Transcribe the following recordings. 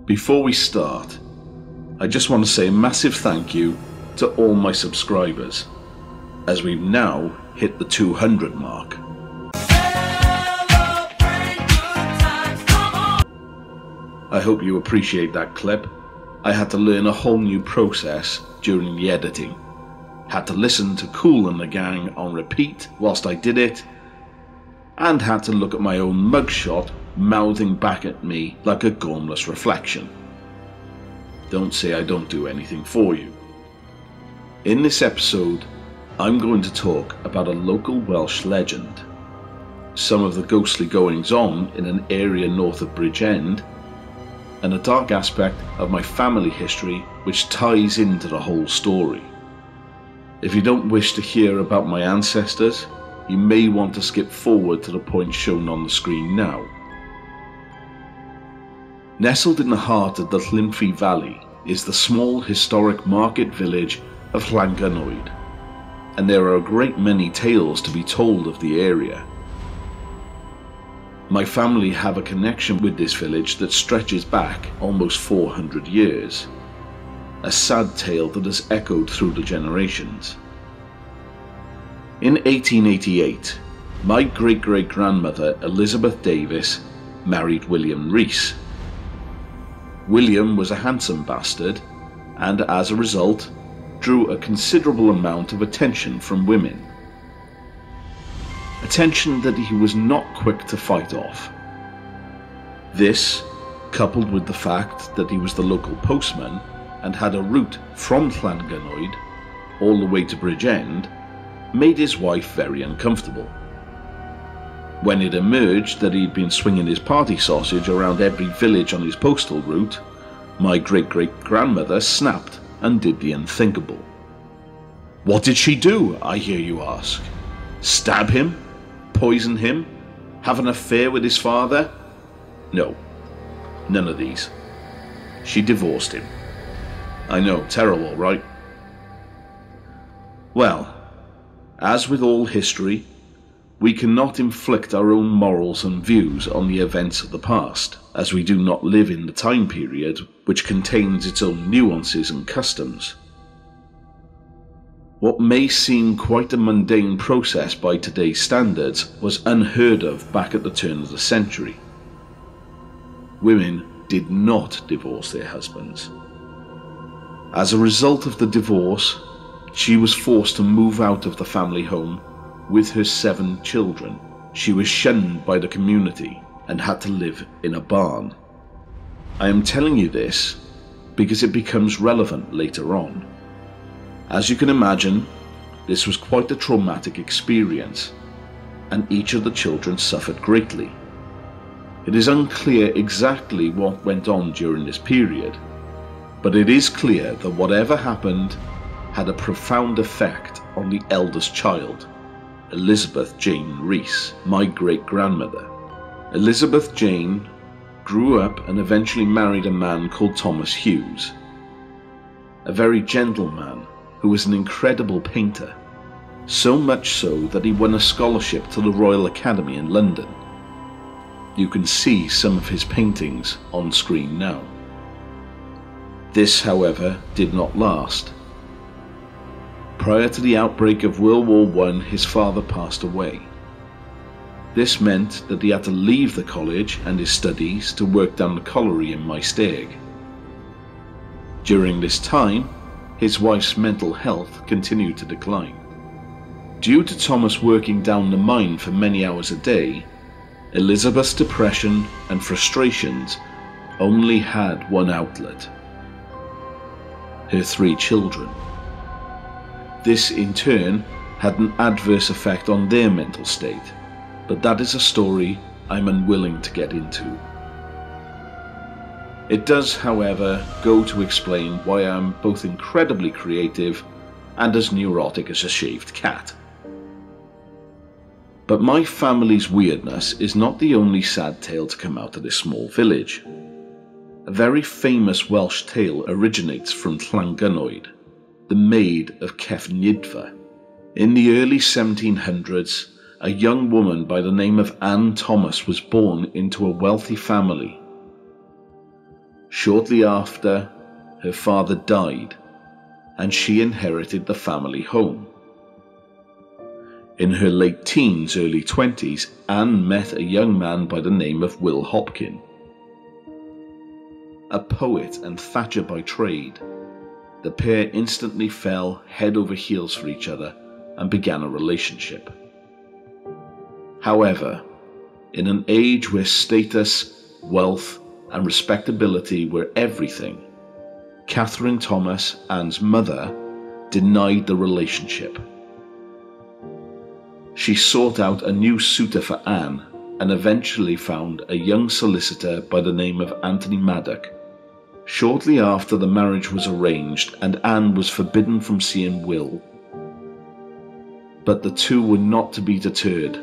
Before we start, I just want to say a massive thank you to all my subscribers, as we've now hit the 200 mark. I hope you appreciate that clip. I had to learn a whole new process during the editing. Had to listen to Kool and the Gang on repeat whilst I did it, and had to look at my own mugshot mouthing back at me like a gormless reflection. Don't say I don't do anything for you. In this episode, I'm going to talk about a local Welsh legend, some of the ghostly goings-on in an area north of Bridgend, and a dark aspect of my family history which ties into the whole story. If you don't wish to hear about my ancestors, you may want to skip forward to the point shown on the screen now. Nestled in the heart of the Llangynwyd Valley is the small historic market village of Llangynwyd, and there are a great many tales to be told of the area. My family have a connection with this village that stretches back almost 400 years, a sad tale that has echoed through the generations. In 1888, my great-great-grandmother Elizabeth Davis married William Rees. William was a handsome bastard, and as a result, drew a considerable amount of attention from women. Attention that he was not quick to fight off. This, coupled with the fact that he was the local postman and had a route from Llangynwyd all the way to Bridgend, made his wife very uncomfortable. When it emerged that he'd been swinging his party sausage around every village on his postal route, my great-great-grandmother snapped and did the unthinkable. What did she do, I hear you ask? Stab him? Poison him? Have an affair with his father? No, none of these. She divorced him. I know, terrible, right? Well, as with all history, we cannot inflict our own morals and views on the events of the past, as we do not live in the time period which contains its own nuances and customs. What may seem quite a mundane process by today's standards was unheard of back at the turn of the century. Women did not divorce their husbands. As a result of the divorce, she was forced to move out of the family home with her 7 children. She was shunned by the community and had to live in a barn. I am telling you this because it becomes relevant later on. As you can imagine, this was quite a traumatic experience, and each of the children suffered greatly. It is unclear exactly what went on during this period, but it is clear that whatever happened had a profound effect on the eldest child, Elizabeth Jane Rees, my great-grandmother. Elizabeth Jane grew up and eventually married a man called Thomas Hughes, a very gentle man who was an incredible painter, so much so that he won a scholarship to the Royal Academy in London. You can see some of his paintings on screen now. This, however, did not last. Prior to the outbreak of World War I, his father passed away. This meant that he had to leave the college and his studies to work down the colliery in Maesteg. During this time, his wife's mental health continued to decline. Due to Thomas working down the mine for many hours a day, Elizabeth's depression and frustrations only had one outlet: her 3 children. This in turn had an adverse effect on their mental state, but that is a story I'm unwilling to get into. It does, however, go to explain why I am both incredibly creative and as neurotic as a shaved cat. But my family's weirdness is not the only sad tale to come out of this small village. A very famous Welsh tale originates from Llangynwyd, the Maid of Llangynwyd. In the early 1700s, a young woman by the name of Anne Thomas was born into a wealthy family. Shortly after, her father died, and she inherited the family home. In her late teens, early 20s, Anne met a young man by the name of Will Hopkin. A poet and thatcher by trade, the pair instantly fell head over heels for each other and began a relationship. However, in an age where status, wealth, and respectability were everything, Catherine Thomas, Anne's mother, denied the relationship. She sought out a new suitor for Anne and eventually found a young solicitor by the name of Anthony Maddock. Shortly after the marriage was arranged and Anne was forbidden from seeing Will. But the two were not to be deterred.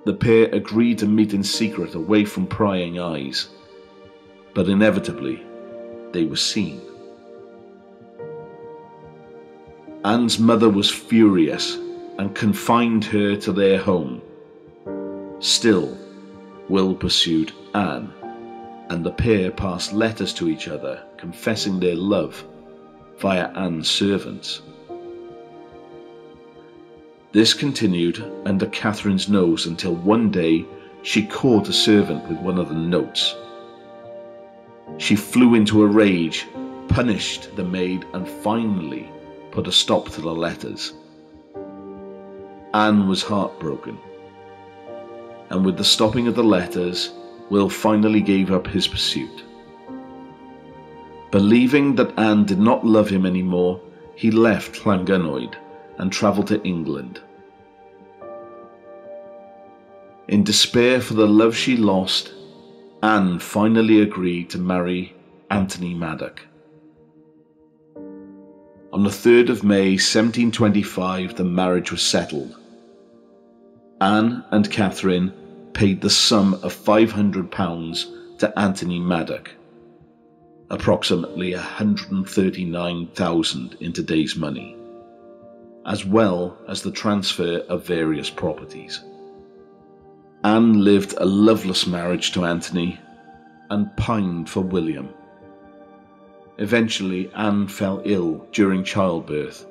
The pair agreed to meet in secret away from prying eyes, but inevitably they were seen. Anne's mother was furious and confined her to their home. Still, Will pursued Anne, and the pair passed letters to each other confessing their love via Anne's servants. This continued under Catherine's nose until one day she caught a servant with one of the notes. She flew into a rage, punished the maid, and finally put a stop to the letters. Anne was heartbroken, and with the stopping of the letters, Will finally gave up his pursuit. Believing that Anne did not love him anymore, he left Llangynwyd and travelled to England. In despair for the love she lost, Anne finally agreed to marry Anthony Maddock. On the 3rd of May 1725, the marriage was settled. Anne and Catherine paid the sum of £500 to Anthony Maddock, approximately £139,000 in today's money, as well as the transfer of various properties. Anne lived a loveless marriage to Anthony and pined for William. Eventually, Anne fell ill during childbirth.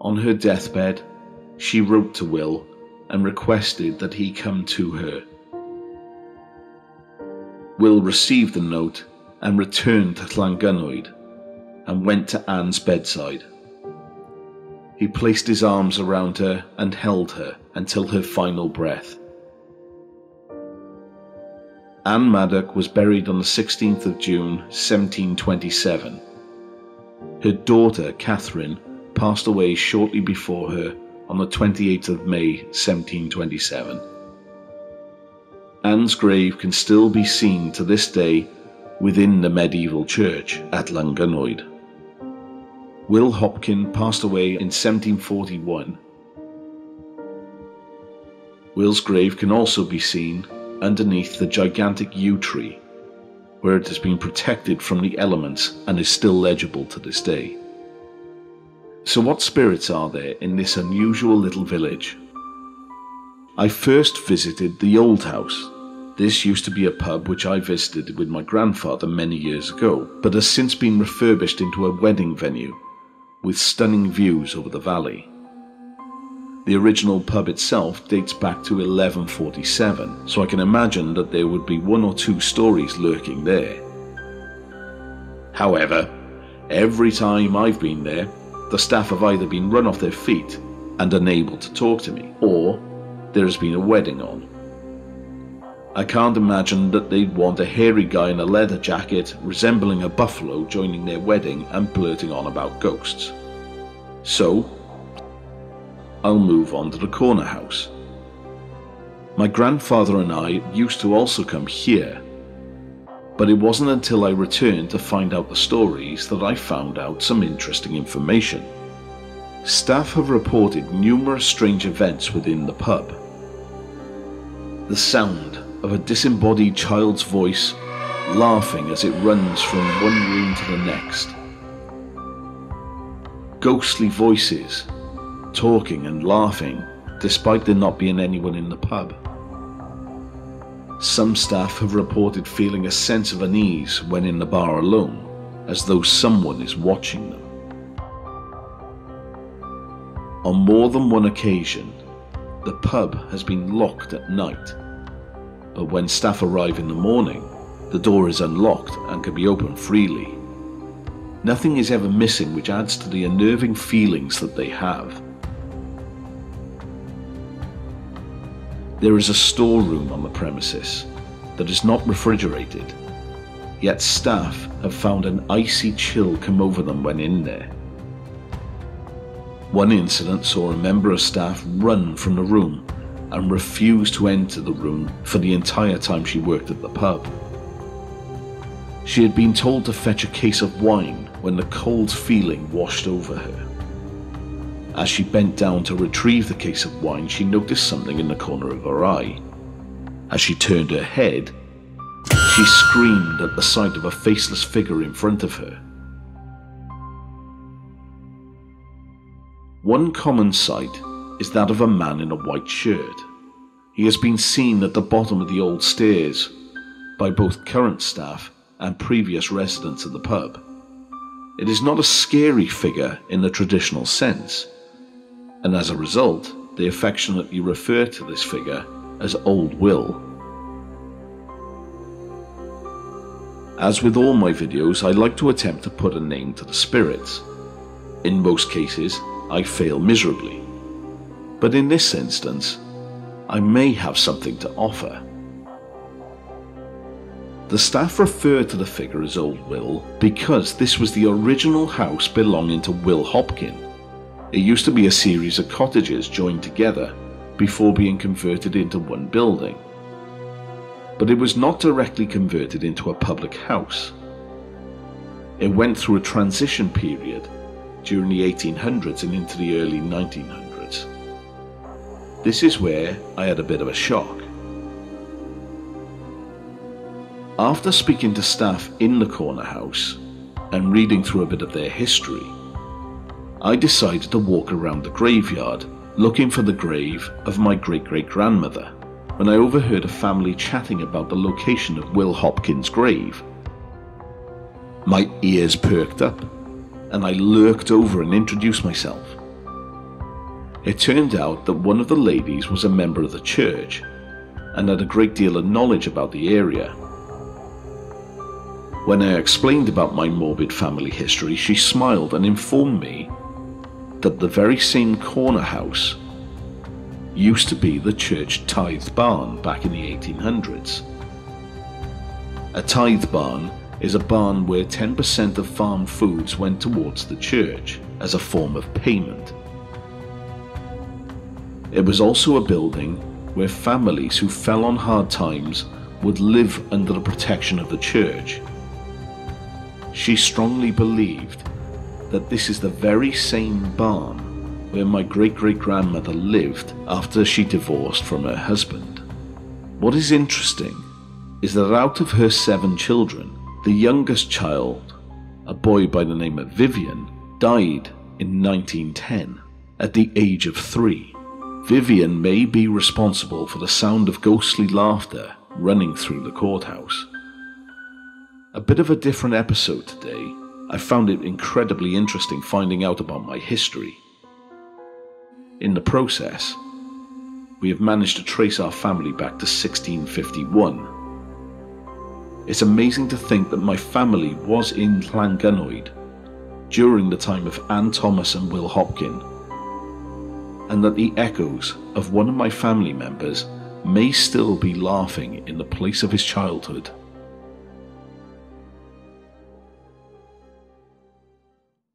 On her deathbed, she wrote to Will and requested that he come to her. Will received the note and returned to Llangynwyd and went to Anne's bedside. He placed his arms around her and held her until her final breath. Anne Maddock was buried on the 16th of June 1727. Her daughter Catherine passed away shortly before her on the 28th of May 1727. Anne's grave can still be seen to this day within the medieval church at Llangynwyd. Will Hopkin passed away in 1741. Will's grave can also be seen underneath the gigantic yew tree, where it has been protected from the elements and is still legible to this day. So what spirits are there in this unusual little village? I first visited the old house. This used to be a pub which I visited with my grandfather many years ago, but has since been refurbished into a wedding venue with stunning views over the valley. The original pub itself dates back to 1147, so I can imagine that there would be one or two stories lurking there. However, every time I've been there, the staff have either been run off their feet and unable to talk to me, or there has been a wedding on. I can't imagine that they'd want a hairy guy in a leather jacket resembling a buffalo joining their wedding and blurting on about ghosts. So, I'll move on to the corner house. My grandfather and I used to also come here, but it wasn't until I returned to find out the stories that I found out some interesting information. Staff have reported numerous strange events within the pub. The sound of a disembodied child's voice laughing as it runs from one room to the next. Ghostly voices talking and laughing despite there not being anyone in the pub. Some staff have reported feeling a sense of unease when in the bar alone, as though someone is watching them. On more than one occasion, the pub has been locked at night, but when staff arrive in the morning, the door is unlocked and can be opened freely. Nothing is ever missing, which adds to the unnerving feelings that they have. There is a storeroom on the premises that is not refrigerated, yet staff have found an icy chill come over them when in there. One incident saw a member of staff run from the room and refuse to enter the room for the entire time she worked at the pub. She had been told to fetch a case of wine when the cold feeling washed over her. As she bent down to retrieve the case of wine, she noticed something in the corner of her eye. As she turned her head, she screamed at the sight of a faceless figure in front of her. One common sight is that of a man in a white shirt. He has been seen at the bottom of the old stairs by both current staff and previous residents of the pub. It is not a scary figure in the traditional sense, and as a result, they affectionately refer to this figure as Old Will. As with all my videos, I like to attempt to put a name to the spirits. In most cases, I fail miserably, but in this instance, I may have something to offer. The staff refer to the figure as Old Will because this was the original house belonging to Will Hopkin. It used to be a series of cottages joined together before being converted into one building. But it was not directly converted into a public house. It went through a transition period during the 1800s and into the early 1900s. This is where I had a bit of a shock. After speaking to staff in the corner house and reading through a bit of their history, I decided to walk around the graveyard looking for the grave of my great-great-grandmother when I overheard a family chatting about the location of Will Hopkin's grave. My ears perked up and I lurked over and introduced myself. It turned out that one of the ladies was a member of the church and had a great deal of knowledge about the area. When I explained about my morbid family history, she smiled and informed me that the very same corner house used to be the church tithe barn back in the 1800s. A tithe barn is a barn where 10% of farm foods went towards the church as a form of payment. It was also a building where families who fell on hard times would live under the protection of the church. She strongly believed that this is the very same barn where my great-great-grandmother lived after she divorced from her husband. What is interesting is that out of her 7 children, the youngest child, a boy by the name of Vivian, died in 1910 at the age of 3. Vivian may be responsible for the sound of ghostly laughter running through the courthouse. A bit of a different episode today. I found it incredibly interesting finding out about my history. In the process, we have managed to trace our family back to 1651. It's amazing to think that my family was in Llangynwyd during the time of Anne Thomas and Will Hopkin, and that the echoes of one of my family members may still be laughing in the place of his childhood.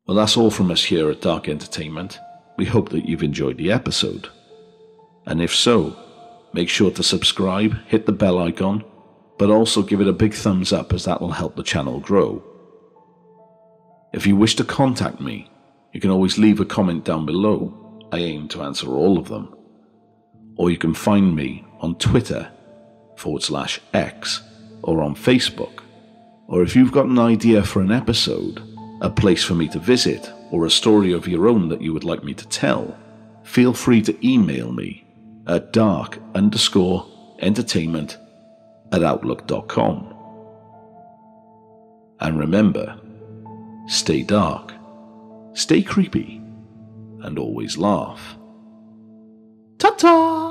Well, that's all from us here at Dark Entertainment. We hope that you've enjoyed the episode. And if so, make sure to subscribe, hit the bell icon, but also give it a big thumbs up as that will help the channel grow. If you wish to contact me, you can always leave a comment down below. I aim to answer all of them. Or you can find me on Twitter/X or on Facebook. Or if you've got an idea for an episode, a place for me to visit, or a story of your own that you would like me to tell, feel free to email me at dark_entertainment llangynwyd@outlook.com. And remember, stay dark, stay creepy, and always laugh. Ta-ta!